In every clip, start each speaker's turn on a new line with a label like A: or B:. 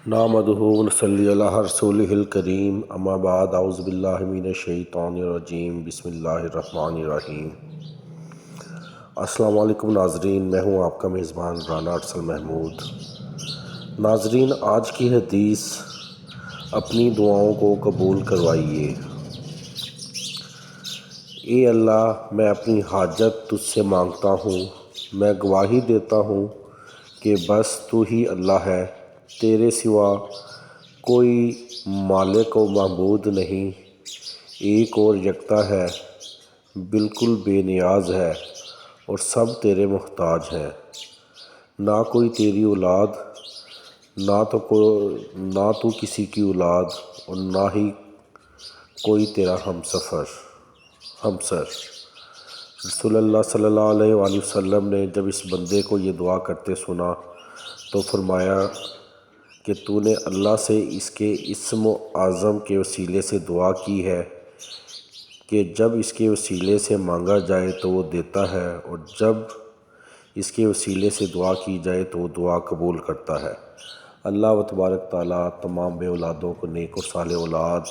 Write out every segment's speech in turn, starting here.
A: نحمدہ ونصلی علی رسولہ الکریم، اما بعد، اعوذ باللہ من الشیطان الرجیم، بسم اللہ الرحمن الرحیم۔ السلام علیکم ناظرین، میں ہوں آپ کا میزبان رانا ارسل محمود۔ ناظرین، آج کی حدیث: اپنی دعاؤں کو قبول کروائیے۔ اے اللہ، میں اپنی حاجت تجھ سے مانگتا ہوں۔ میں گواہی دیتا ہوں کہ بس تو ہی اللہ ہے، تیرے سوا کوئی مالک و معبود نہیں، ایک اور یکتا ہے، بالکل بے نیاز ہے اور سب تیرے محتاج ہیں۔ نہ کوئی تیری اولاد، نہ تو کسی کی اولاد، اور نہ ہی کوئی تیرا ہمسر۔ رسول اللہ صلی اللہ علیہ وآلہ وسلم نے جب اس بندے کو یہ دعا کرتے سنا تو فرمایا کہ تو نے اللہ سے اس کے اسم اعظم کے وسیلے سے دعا کی ہے کہ جب اس کے وسیلے سے مانگا جائے تو وہ دیتا ہے، اور جب اس کے وسیلے سے دعا کی جائے تو وہ دعا قبول کرتا ہے۔ اللہ تبارک تعالیٰ تمام بے اولادوں کو نیک و صالح اولاد،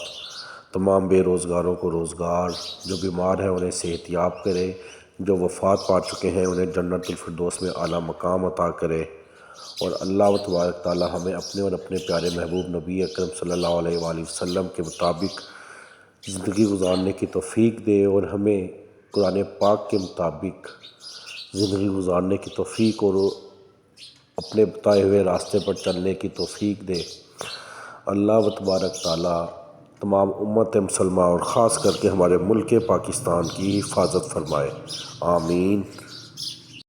A: تمام بے روزگاروں کو روزگار، جو بیمار ہیں انہیں صحت یاب کرے، جو وفات پا چکے ہیں انہیں جنت الفردوس میں اعلیٰ مقام عطا کرے، اور اللہ تبارک تعالیٰ ہمیں اپنے اور اپنے پیارے محبوب نبی اکرم صلی اللہ علیہ وآلہ وسلم کے مطابق زندگی گزارنے کی توفیق دے، اور ہمیں قرآن پاک کے مطابق زندگی گزارنے کی توفیق اور اپنے بتائے ہوئے راستے پر چلنے کی توفیق دے۔ اللہ تبارک تعالیٰ تمام امت مسلمہ اور خاص کر کے ہمارے ملک پاکستان کی حفاظت فرمائے، آمین۔